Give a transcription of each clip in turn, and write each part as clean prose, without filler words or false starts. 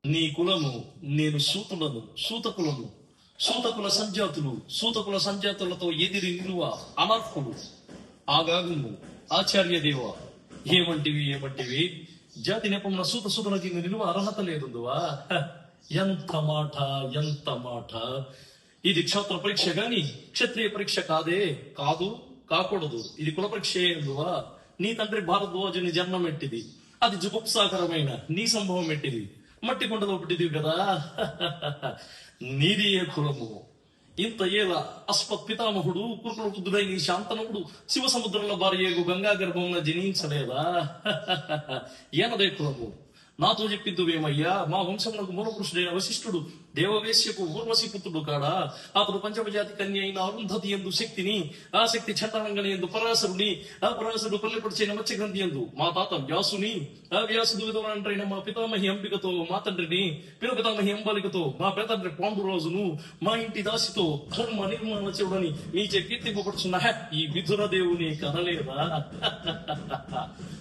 నీ కులము నేను సూతకులను సూతకుల సంజాతులతో ఎదిరి నిలువ అనర్హుడు ఆగాగుము ఆచార్య దేవ ఏమంటివి జాతి నెపమున సూతనకి నిలువ అర్హత లేదువా. ఎంత మాట. ఇది క్షత్ర పరీక్ష గాని క్షత్రియ పరీక్ష కాకూడదు. ఇది కుల పరీక్ష ఎందువా. నీ తండ్రి భారద్వాజుని జన్మం ఎట్టిది, అది జుగుప్సాకరమైన నీ సంభవం ఎట్టిది, మట్టి కొండలో పుట్టిదివి కదా. నీది ఏ కులము. ఇంత ఏల అస్మత్ పితామహుడు కురుకులపుత్రుడైన శాంతనుడు శివ సముద్రంలో భార్యకు గంగా గర్భంలో జనించలేదా. ఏనదే కులము. నాతో చెప్పిద్దువేమయ్యా, మా వంశములకు మూలపురుషుడైన వశిష్ఠుడు దేవవేశ్యకు ఊర్వశి పుత్రుడు కాడా. అతడు పంచమజాతి కన్య అయిన అరుంధతి ఎందు శక్తిని, ఆ శక్తి చండాలంగా ఎందు పరాశరుని, ఆ పరాశరుడు పల్లెపడిచిన మత్స్యగ్రంథి ఎందు మా తాత వ్యాసుని, ఆ వ్యాసుడు విధవరంటైన మా పితామహి అంబికతో మా తండ్రిని, పితామహి అంబాలికతో మా పెతండ్రి పాండురాజును, మా ఇంటి దాసితో ధర్మ నిర్మాణ చెవుడని మీ కీర్తింపబడుచున్న ఈ విధుర దేవుని కనలేదా.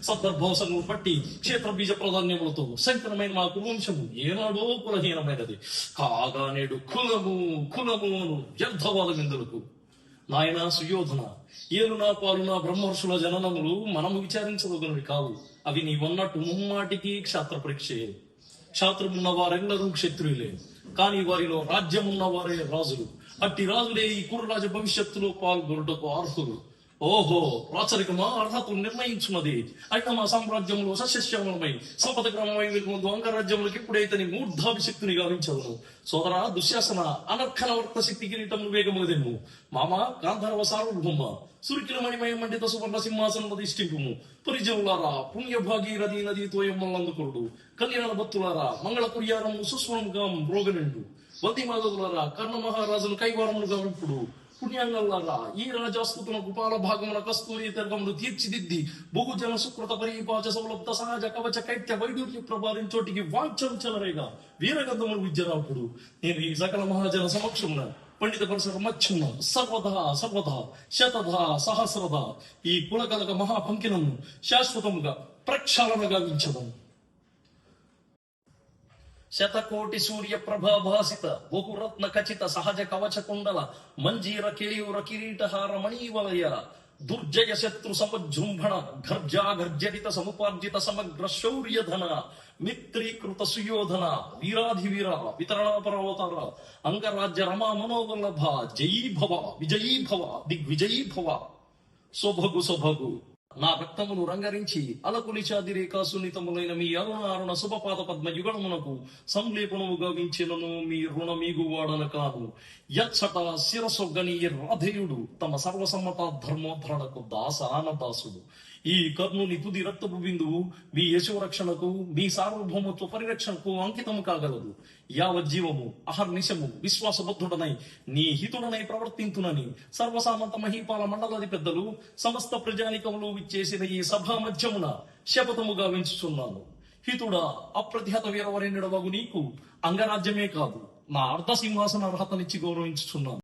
సందర్భావసరములు పట్టి క్షేత్ర బీజ ప్రాధాన్యములతో సంకరమైన మా కువంశము ఏనాడో కులహీనమైనది కాగా నేడు కులము వ్యర్థవాదమిందులకు. నాయన సుయోధన, ఏలునా పాలునా బ్రహ్మర్షుల జననములు మనము విచారించదగినవి కావు. అవి నీవన్నట్టు ముమ్మాటికి క్షాత్ర పరీక్షయే. క్షాత్రమున్న వారెల్లరూ క్షత్రియులే, కాని వారిలో రాజ్యమున్న వారే రాజులు. అట్టి రాజులే ఈ కుర్రరాజ భవిష్యత్తులో పాల్గొనుటకు అర్హులు. ఓహో, రాచరికమా అర్హతలు నిర్ణయించున్నది. అయితే మా సామ్రాజ్యంలో సస్యశ్యామలమై సంపద క్రమమై ముందు అంగరాజ్యములకు ఎప్పుడైతే నీ మూర్ధాభిశక్తిని గావించదును. సోదరా దుశ్శాసన అనర్ఖనవర్త శక్తి కిరీటము వేగముదెమ్ము. మామ గాంధర్వ సార్వభౌమ సురికిల మణిమయ మండిత సువర్ణ సింహాసనం అధిష్ఠింపుము. పరిజనులారా పుణ్యభాగీరథి నదితో ఎమ్మలందుకుడు. కళ్యాణ భక్తులారా మంగళ కుర్యారము సుస్వరముగా మ్రోగనిండు. వతి మాధవులారా కర్ణ మహారాజును కైవారములుగా ఇప్పుడు. పుణ్యాంగల్లారా ఈ రాజాస్తుతున కుపాల భాగమున కస్తూరి తర్గములు తీర్చిదిద్ది బహుజన సుకృత పరిపాచ సౌలభ్త సహజ కవచ కైత్య వైడూర్య ప్రభావించోటికి వాంఛం చెలరేగా వీరగంధములు విద్యరాపుడు. నేను ఈ సకల మహాజన సమక్షమున పండిత పరిసర మధ్యమున సర్వదా శతధ సహస్రధ ఈ కులకలక మహాపంకినము శాశ్వతముగా ప్రక్షాళన గావించదము. శతకోటి సూర్య ప్రభాభాసిత బహురత్న ఖచిత సహజ కవచ కుండల మంజీర కేయూర కిరీటహార మణీవలయ దుర్జయ శత్రు సమజృంభణ గర్జాగర్జరిత సముపార్జిత సమగ్ర శౌర్యధన మిత్రీకృత సుయోధన వీరాధివీర వితరణా పర్వతార అంగరాజ్య రమా మనోవల్లభ జయీ భవ విజయీ భవ దిగ్విజయీ భవ. సొభగు నా రక్తమును రంగరించి అలకులిచాదిరేకా సున్నితములైన మీ అరుణ శుభపాద పద్మ యుగణమునకు సంలేపనము గావించినను మీ రుణమీగు వాడన కాను. యచ్చట శిరసొగ్గని రాధేయుడు తమ సర్వసమ్మత ధర్మోద్ధరణకు దాసానదాసుడు. ఈ కర్ణుని తుది రక్తపు బిందువు మీ యశోరక్షణకు మీ సార్వభౌమత్వ పరిరక్షణకు అంకితము కాగలదు. యావజ్జీవము అహర్నిశము విశ్వాసబద్ధుడనై నీ హితుడనై ప్రవర్తింతునని సర్వసామంత మహీపాల మండలాది పెద్దలు సమస్త ప్రజానికములు విచ్చేసిన ఈ సభా మధ్యమున శపథముగా వెంచుచున్నాను. హితుడా అప్రతిహత వీరవరేణుడవగు నీకు అంగరాజ్యమే కాదు, నా అర్ధ సింహాసన అర్హతనిచ్చి గౌరవించుచున్నాను.